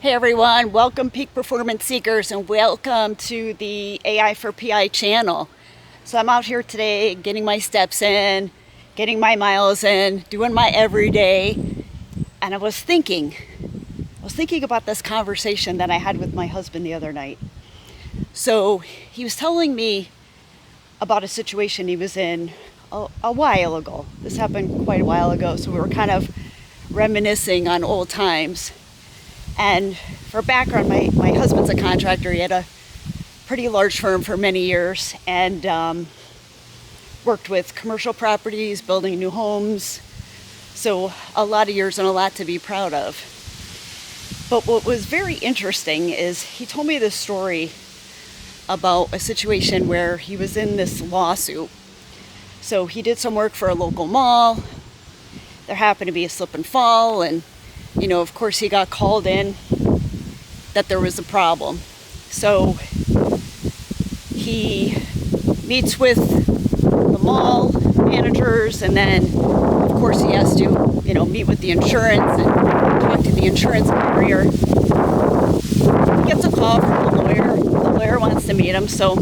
Hey everyone, welcome Peak Performance Seekers and welcome to the AI for PI channel. So I'm out here today getting my steps in, getting my miles in, doing my everyday. And I was thinking about this conversation that I had with my husband the other night. So he was telling me about a situation he was in a while ago. This happened quite a while ago, so we were kind of reminiscing on old times. And for background, my husband's a contractor. He had a pretty large firm for many years and worked with commercial properties, building new homes. So a lot of years and a lot to be proud of. But what was very interesting is he told me this story about a situation where he was in this lawsuit. So he did some work for a local mall. There happened to be a slip and fall, and of course he got called in that there was a problem. So he meets with the mall managers, and then of course he has to, meet with the insurance and talk to the insurance carrier. He gets a call from the lawyer. The lawyer wants to meet him, so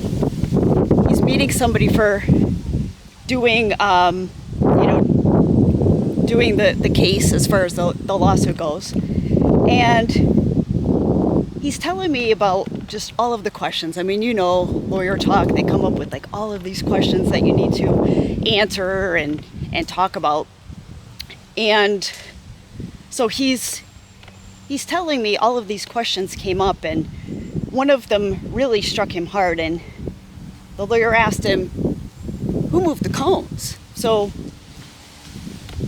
he's meeting somebody for doing the case as far as the lawsuit goes. And he's telling me about just all of the questions. I mean, lawyer talk, they come up with like all of these questions that you need to answer and talk about. And so he's telling me all of these questions came up, and one of them really struck him hard. And the lawyer asked him, who moved the cones? So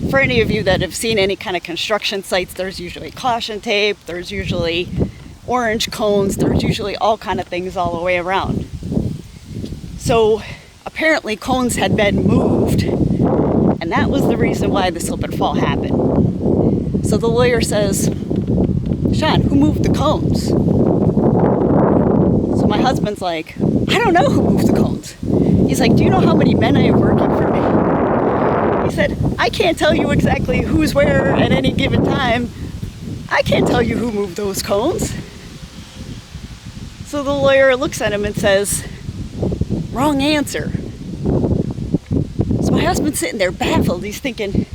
for any of you that have seen any kind of construction sites, there's usually caution tape, there's usually orange cones, there's usually all kind of things all the way around. So apparently cones had been moved, and that was the reason why the slip and fall happened. So the lawyer says, Sean, who moved the cones? So my husband's like, I don't know who moved the cones. He's like, do you know how many men I have working for me? He said, I can't tell you exactly who's where at any given time. I can't tell you who moved those cones. So the lawyer looks at him and says, wrong answer. So my husband's sitting there baffled. He's thinking,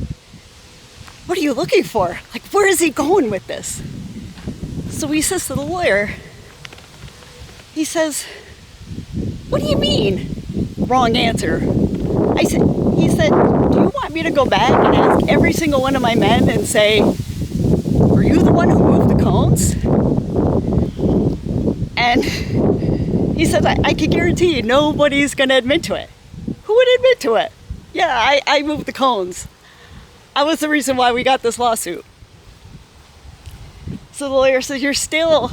what are you looking for? Like, where is he going with this? So he says to the lawyer, he says, what do you mean, wrong answer? He said, do you want me to go back and ask every single one of my men and say, were you the one who moved the cones? And he says, I can guarantee you nobody's going to admit to it. Who would admit to it? Yeah, I moved the cones. I was the reason why we got this lawsuit. So the lawyer says, it's still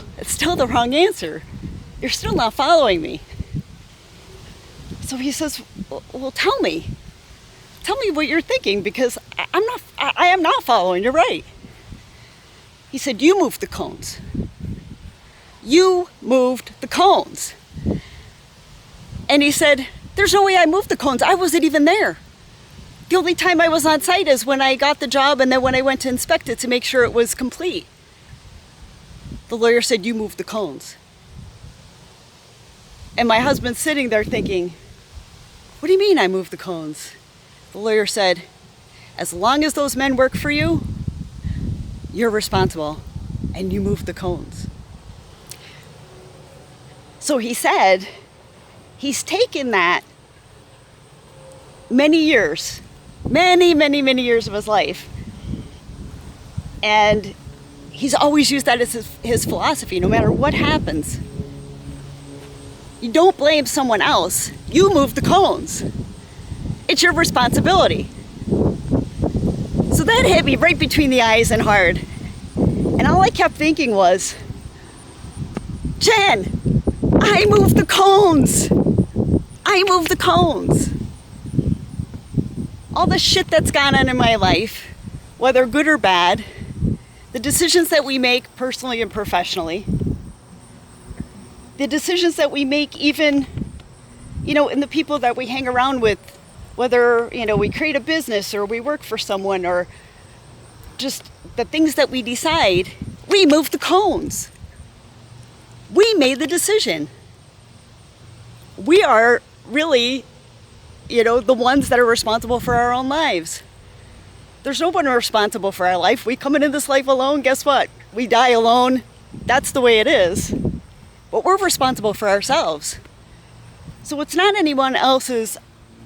the wrong answer. You're still not following me. So he says, well, tell me what you're thinking, because I am not following. You're right. He said, you moved the cones. You moved the cones. And he said, there's no way I moved the cones. I wasn't even there. The only time I was on site is when I got the job and then when I went to inspect it to make sure it was complete. The lawyer said, you moved the cones. And my husband's sitting there thinking, what do you mean I moved the cones? The lawyer said, as long as those men work for you, you're responsible, and you moved the cones. So he said he's taken that many years of his life, and he's always used that as his philosophy, no matter what happens. You don't blame someone else. You move the cones. It's your responsibility. So that hit me right between the eyes and hard. And all I kept thinking was, Jen, I moved the cones. I moved the cones. All the shit that's gone on in my life, whether good or bad, the decisions that we make personally and professionally, the decisions that we make even, in the people that we hang around with, whether, we create a business or we work for someone, or just the things that we decide, we move the cones. We made the decision. We are really, the ones that are responsible for our own lives. There's no one responsible for our life. We come into this life alone. Guess what? We die alone. That's the way it is. But we're responsible for ourselves. So it's not anyone else's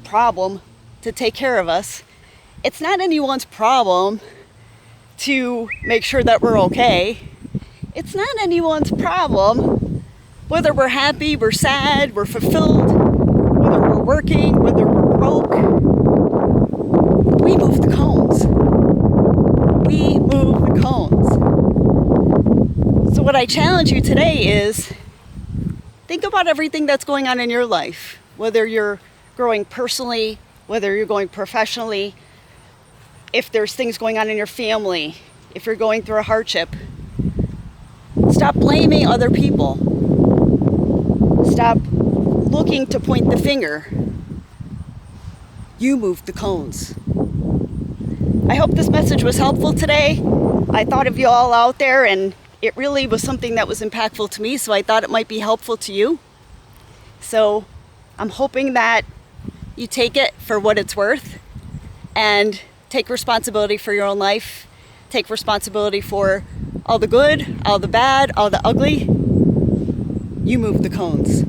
problem to take care of us. It's not anyone's problem to make sure that we're okay. It's not anyone's problem whether we're happy, we're sad, we're fulfilled, whether we're working, whether we're broke. We move the cones. We move the cones. So what I challenge you today is think about everything that's going on in your life, whether you're growing personally, whether you're going professionally, if there's things going on in your family, if you're going through a hardship. Stop blaming other people. Stop looking to point the finger. You move the cones. I hope this message was helpful today. I thought of you all out there, and it really was something that was impactful to me, so I thought it might be helpful to you. So I'm hoping that you take it for what it's worth and take responsibility for your own life. Take responsibility for all the good, all the bad, all the ugly. You move the cones.